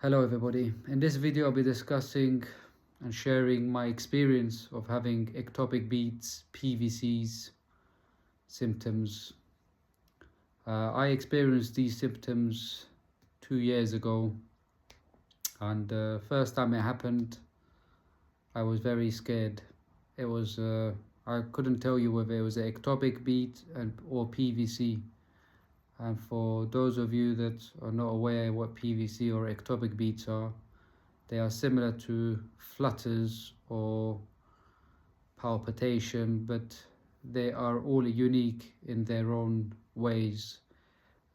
Hello everybody. In this video I'll be discussing and sharing my experience of having ectopic beats, PVCs, symptoms. I experienced these symptoms 2 years ago, and first time it happened I was very scared. It was I couldn't tell you whether it was an ectopic beat or PVC. And for those of you that are not aware what PVC or ectopic beats are, they are similar to flutters or palpitation, but they are all unique in their own ways.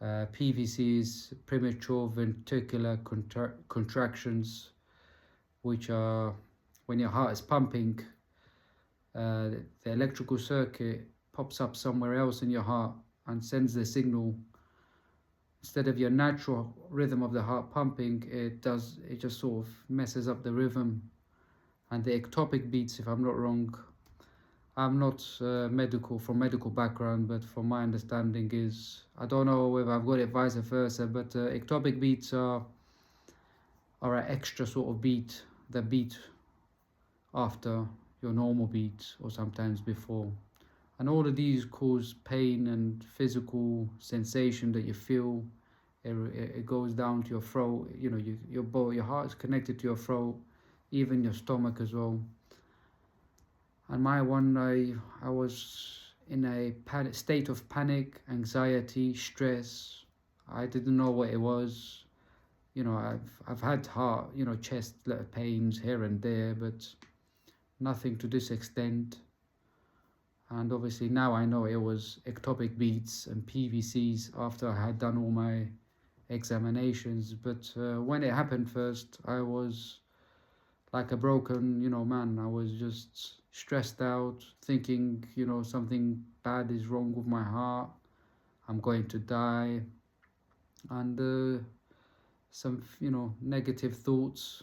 PVCs, premature ventricular contractions, which are when your heart is pumping, the electrical circuit pops up somewhere else in your heart and sends the signal. Instead of your natural rhythm of the heart pumping, it just sort of messes up the rhythm. And the ectopic beats, if I'm not wrong, I'm not from medical background, but from my understanding is, I don't know whether I've got it vice versa, but ectopic beats are an extra sort of beat that beat after your normal beat or sometimes before. And all of these cause pain and physical sensation that you feel. It goes down to your throat. You know, your heart is connected to your throat, even your stomach as well. And my one, I was in a state of panic, anxiety, stress. I didn't know what it was. You know, I've had heart, chest pains here and there, but nothing to this extent. And obviously now I know it was ectopic beats and PVCs after I had done all my examinations. But when it happened first, I was like a broken, man. I was just stressed out, thinking, something bad is wrong with my heart. I'm going to die. And some, negative thoughts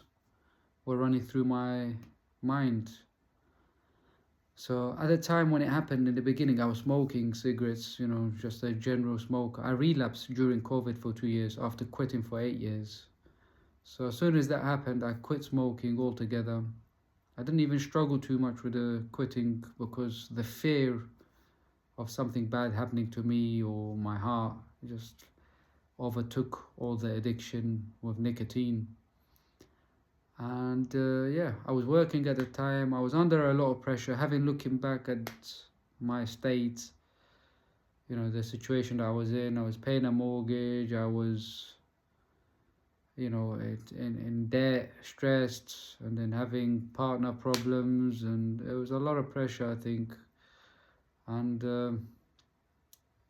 were running through my mind. So at the time when it happened in the beginning, I was smoking cigarettes, just a general smoker. I relapsed during COVID for 2 years after quitting for 8 years. So as soon as that happened, I quit smoking altogether. I didn't even struggle too much with the quitting because the fear of something bad happening to me or my heart just overtook all the addiction with nicotine. And I was working at the time. I was under a lot of pressure, looking back at my state, the situation that I was in. I was paying a mortgage. I was, in debt, stressed, and then having partner problems. And it was a lot of pressure, I think. And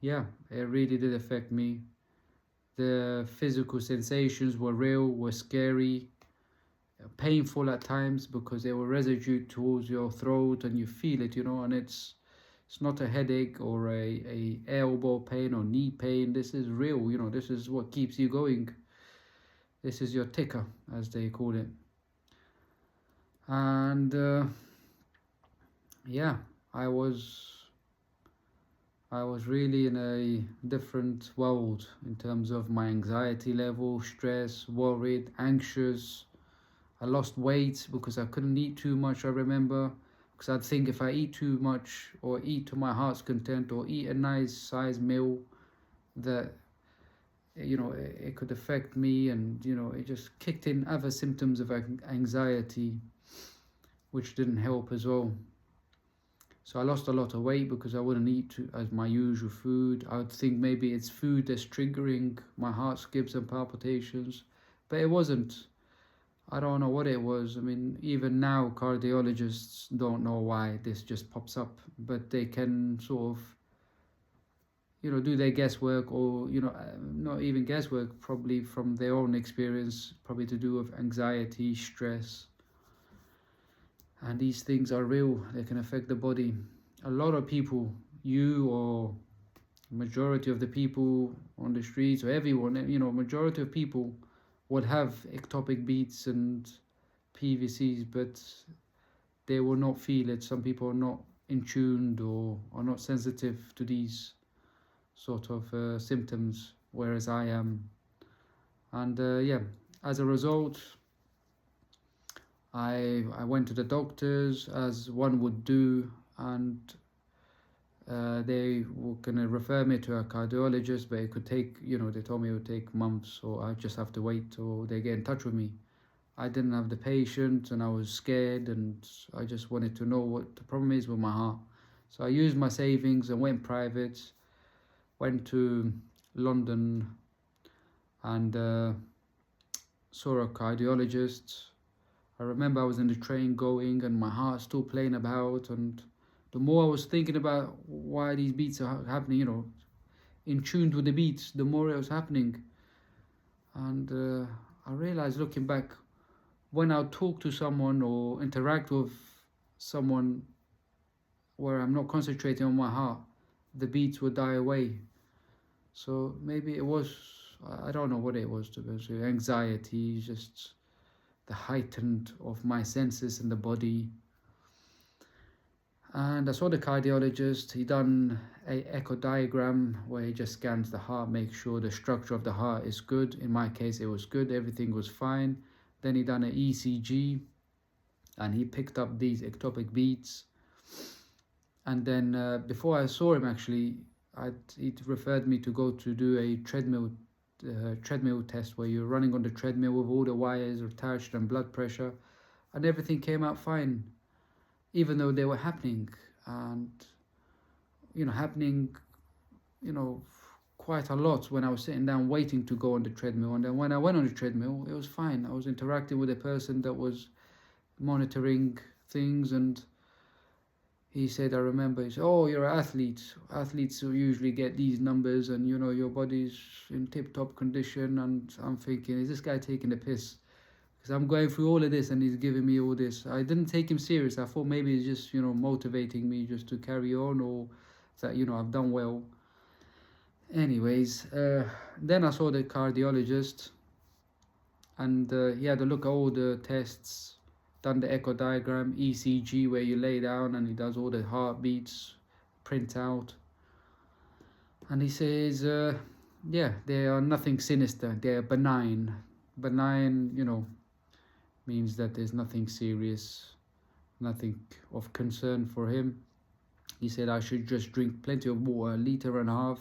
it really did affect me. The physical sensations were real, were scary, painful at times because they were residue towards your throat and you feel it, and it's not a headache or a elbow pain or knee pain. This is real, this is what keeps you going. This is your ticker, as they call it. And I was really in a different world in terms of my anxiety level, stress, worried, anxious. I lost weight because I couldn't eat too much, I remember, because I'd think if I eat too much or eat to my heart's content or eat a nice size meal, that, it could affect me. And, it just kicked in other symptoms of anxiety, which didn't help as well. So I lost a lot of weight because I wouldn't eat as my usual food. I would think maybe it's food that's triggering my heart skips and palpitations, but it wasn't. I don't know what it was. I mean, even now, cardiologists don't know why this just pops up, but they can sort of, do their guesswork or, not even guesswork, probably from their own experience, probably to do with anxiety, stress. And these things are real. They can affect the body. A lot of people, you or majority of the people on the streets or everyone, majority of people would have ectopic beats and PVCs, but they will not feel it. Some people are not in tuned or are not sensitive to these sort of symptoms, whereas I am. And as a result, I went to the doctors as one would do, and they were gonna refer me to a cardiologist, but it could take, they told me it would take months, or I just have to wait till they get in touch with me. I didn't have the patience, and I was scared, and I just wanted to know what the problem is with my heart. So I used my savings and went private, went to London, and saw a cardiologist. I remember I was in the train going, and my heart still playing about, and the more I was thinking about why these beats are happening, in tune with the beats, the more it was happening. And I realized, looking back, when I talk to someone or interact with someone where I'm not concentrating on my heart, the beats would die away. So maybe it was, I don't know what it was, to be honest with you, anxiety, just the heightened of my senses in the body. And I saw the cardiologist. He done a echo diagram where he just scans the heart, makes sure the structure of the heart is good. In my case, it was good, everything was fine. Then he done an ECG, and he picked up these ectopic beats. And then before I saw him, actually, he referred me to go to do a treadmill test, where you're running on the treadmill with all the wires attached and blood pressure, and everything came out fine, even though they were happening, and happening quite a lot when I was sitting down waiting to go on the treadmill. And then when I went on the treadmill, it was fine. I was interacting with a person that was monitoring things, and he said, I remember, he said, "Oh, you're an athlete. Athletes usually get these numbers, and your body's in tip-top condition." And I'm thinking, is this guy taking the piss? Because I'm going through all of this and he's giving me all this. I didn't take him serious. I thought maybe he's just, motivating me just to carry on, or that, I've done well. Anyways, then I saw the cardiologist, and he had a look at all the tests, done the echo diagram, ECG, where you lay down and he does all the heartbeats, print out. And he says, yeah, they are nothing sinister. They are benign. Benign, means that there's nothing serious, nothing of concern for him. He said I should just drink plenty of water, 1.5 liters,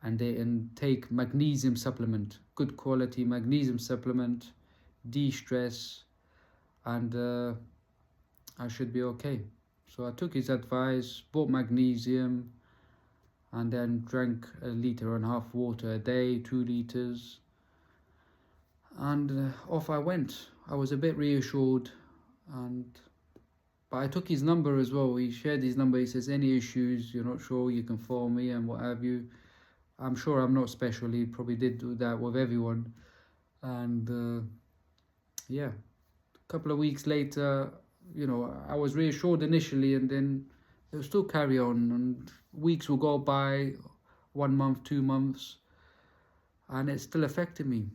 and take magnesium supplement, good quality magnesium supplement, de-stress, and I should be okay. So I took his advice, bought magnesium, and then drank 1.5 liters water a day, 2 liters, and off I went. I was a bit reassured, but I took his number as well. He shared his number. He says, any issues, you're not sure, you can phone me and what have you. I'm sure I'm not special. He probably did do that with everyone. And yeah, a couple of weeks later, I was reassured initially, and then it would still carry on, and weeks will go by, 1 month, 2 months, and it still affected me.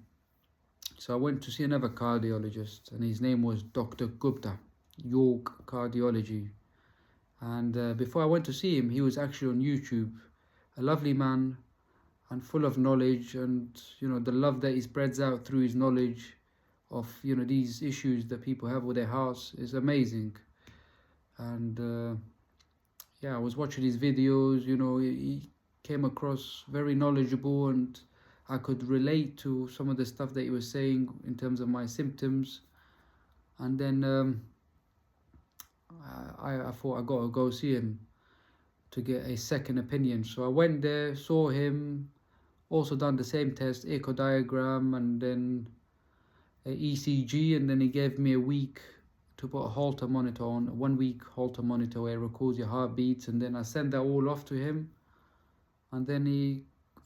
So I went to see another cardiologist, and his name was Dr. Gupta, York Cardiology. And before I went to see him, he was actually on YouTube, a lovely man and full of knowledge, and the love that he spreads out through his knowledge of these issues that people have with their hearts is amazing. And yeah, I was watching his videos. He came across very knowledgeable, and I could relate to some of the stuff that he was saying in terms of my symptoms. And then I thought I got to go see him to get a second opinion. So I went there, saw him, also done the same test, echo diagram, and then a ECG, and then he gave me a week to put a Holter monitor on, a 1 week Holter monitor where it records your heartbeats. And then I sent that all off to him, and then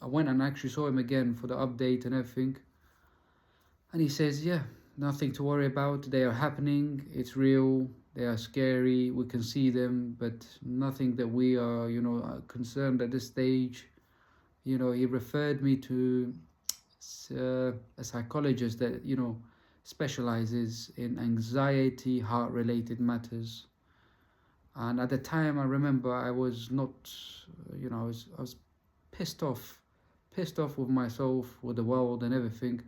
I went and actually saw him again for the update and everything, and he says, yeah, nothing to worry about, they are happening, it's real, they are scary, we can see them, but nothing that we are concerned at this stage. He referred me to a psychologist that specializes in anxiety, heart-related matters. And at the time, I remember I was not, I was pissed off with myself, with the world and everything.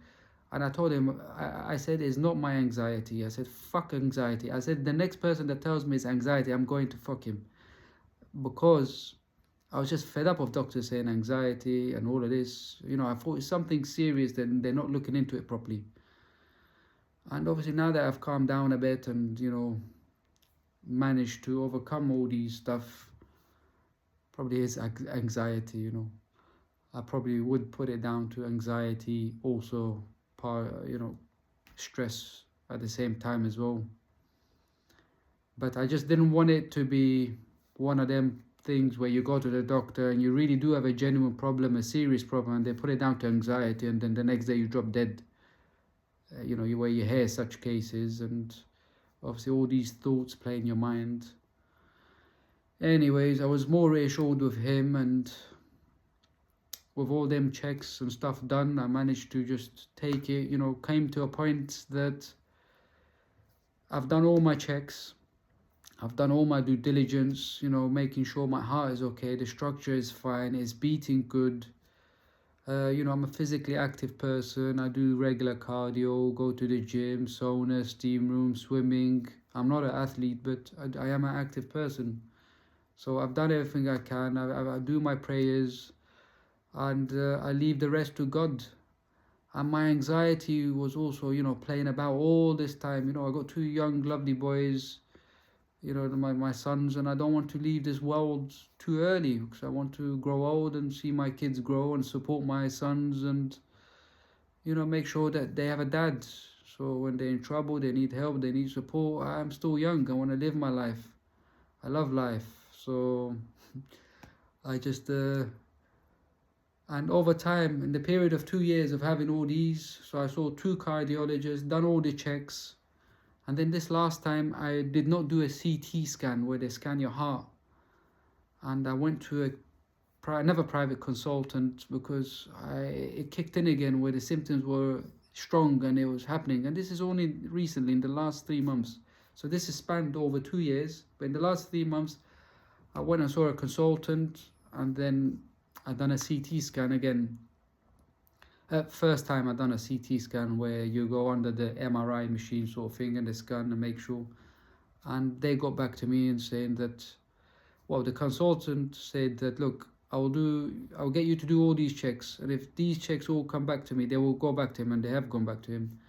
And I told him, I said, it's not my anxiety. I said, fuck anxiety. I said, the next person that tells me it's anxiety, I'm going to fuck him. Because I was just fed up of doctors saying anxiety and all of this. You know, I thought it's something serious, then they're not looking into it properly. And obviously now that I've calmed down a bit and, you know, managed to overcome all these stuff, probably is anxiety, you know. I probably would put it down to anxiety, also you know, stress at the same time as well. But I just didn't want it to be one of them things where you go to the doctor and you really do have a genuine problem, a serious problem, and they put it down to anxiety, and then the next day you drop dead. You know, where you hear such cases, and obviously all these thoughts play in your mind. Anyways, I was more reassured with him, and with all them checks and stuff done, I managed to just take it, you know, came to a point that I've done all my checks, I've done all my due diligence, you know, making sure my heart is okay, the structure is fine, it's beating good. You know, I'm a physically active person. I do regular cardio, go to the gym, sauna, steam room, swimming. I'm not an athlete, but I am an active person. So I've done everything I can. I do my prayers, and I leave the rest to God. And my anxiety was also, you know, playing about all this time. You know, I got two young, lovely boys, you know, my sons, and I don't want to leave this world too early, because I want to grow old and see my kids grow and support my sons, and, you know, make sure that they have a dad. So when they're in trouble, they need help, they need support. I'm still young. I want to live my life. I love life. So I just... And over time, in the period of 2 years of having all these, so I saw 2 cardiologists, done all the checks. And then this last time, I did not do a CT scan where they scan your heart. And I went to another private consultant because it kicked in again where the symptoms were strong and it was happening. And this is only recently, in the last 3 months. So this is spanned over 2 years. But in the last 3 months, I went and saw a consultant, and then I done a CT scan again. First time I done a CT scan where you go under the MRI machine sort of thing and they scan and make sure. And they got back to me and saying that, well, the consultant said that, look, I'll get you to do all these checks, and if these checks all come back to me, they will go back to him, and they have gone back to him.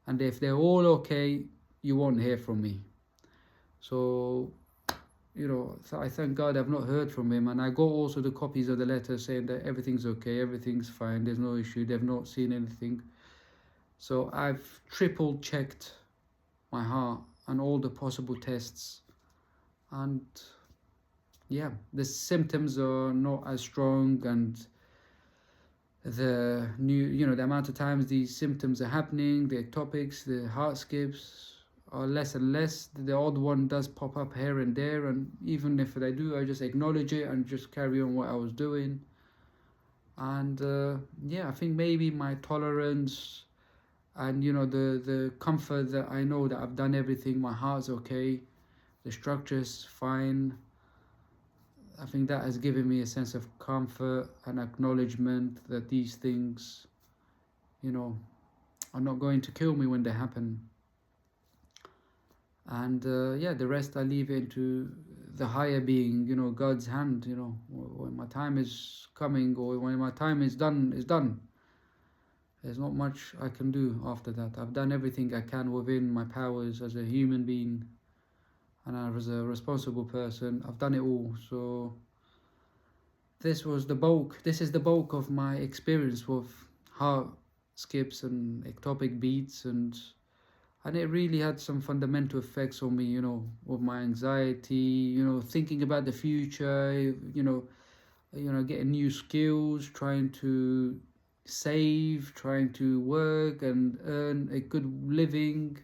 And if they're all okay, you won't hear from me. So, you know, I thank God I've not heard from him. And I got also the copies of the letter saying that everything's okay, everything's fine, there's no issue, they've not seen anything. So I've triple checked my heart and all the possible tests. And yeah, the symptoms are not as strong, and the the amount of times these symptoms are happening, the ectopics, the heart skips, are less and less. The odd one does pop up here and there, and even if I do, I just acknowledge it and just carry on what I was doing. And yeah, I think maybe my tolerance and, you know, the comfort that I know that I've done everything, my heart's okay, the structure's fine, I think that has given me a sense of comfort and acknowledgement that these things, you know, are not going to kill me when they happen. And yeah, the rest I leave into the higher being, you know, God's hand. You know, when my time is coming, or when my time is done, is done. There's not much I can do after that. I've done everything I can within my powers as a human being, and as a responsible person. I've done it all. So this is the bulk of my experience with heart skips and ectopic beats, and it really had some fundamental effects on me, you know, with my anxiety, you know, thinking about the future, you know, getting new skills, trying to save, trying to work and earn a good living,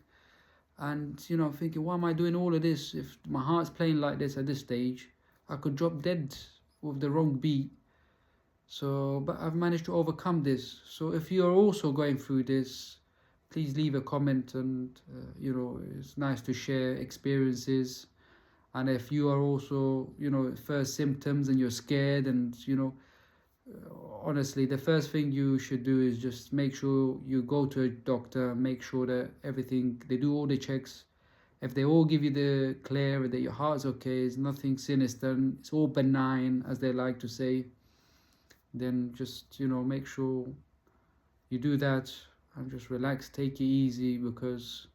and, you know, thinking, why am I doing all of this? If my heart's playing like this at this stage, I could drop dead with the wrong beat. So, but I've managed to overcome this. So if you're also going through this, please leave a comment, and you know, it's nice to share experiences. And if you are also, you know, first symptoms and you're scared, and, you know, honestly, the first thing you should do is just make sure you go to a doctor, make sure that everything, they do all the checks. If they all give you the clear that your heart's okay, it's nothing sinister, it's all benign, as they like to say, then just, you know, make sure you do that and just relax, take it easy, because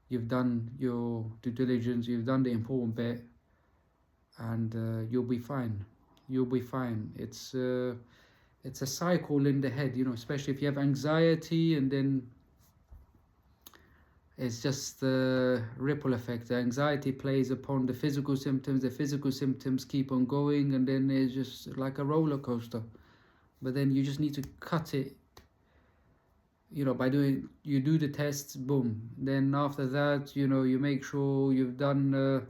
you've done your due diligence, you've done the important bit, and you'll be fine. You'll be fine. It's a cycle in the head, you know, especially if you have anxiety, and then it's just the ripple effect. The anxiety plays upon the physical symptoms keep on going, and then it's just like a roller coaster. But then you just need to cut it, you know, by doing, you do the tests, boom. Then after that, you know, you make sure you've done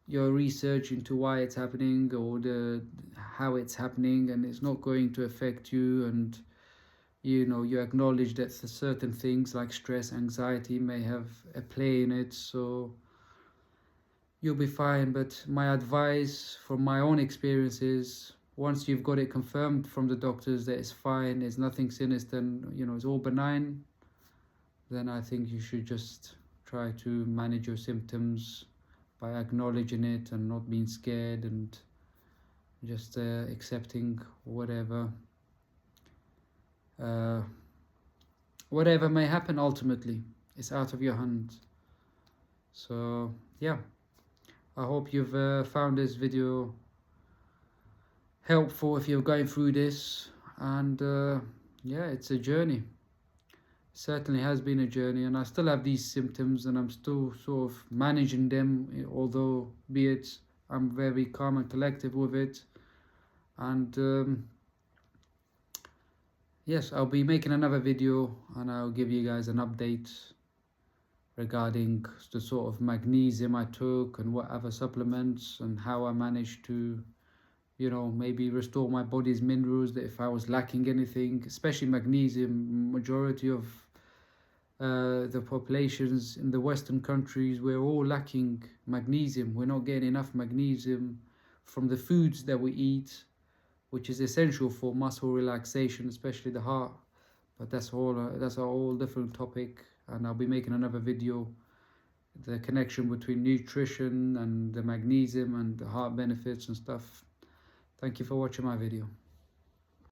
your research into why it's happening, or how it's happening, and it's not going to affect you, and you know, you acknowledge that certain things like stress, anxiety may have a play in it, so you'll be fine. But my advice from my own experiences, once you've got it confirmed from the doctors that it's fine, it's nothing sinister, you know, it's all benign, then I think you should just try to manage your symptoms by acknowledging it and not being scared, and just accepting whatever may happen. Ultimately, it's out of your hands. So yeah, I hope you've found this video helpful if you're going through this. And yeah, it's a journey. Certainly has been a journey, and I still have these symptoms, and I'm still sort of managing them, although be it I'm very calm and collective with it. And yes, I'll be making another video, and I'll give you guys an update regarding the sort of magnesium I took and what other supplements, and how I managed to, you know, maybe restore my body's minerals, that if I was lacking anything, especially magnesium. Majority of the populations in the Western countries, we're all lacking magnesium. We're not getting enough magnesium from the foods that we eat, which is essential for muscle relaxation, especially the heart. But that's a whole different topic, and I'll be making another video, the connection between nutrition and the magnesium and the heart benefits and stuff. Thank you for watching my video.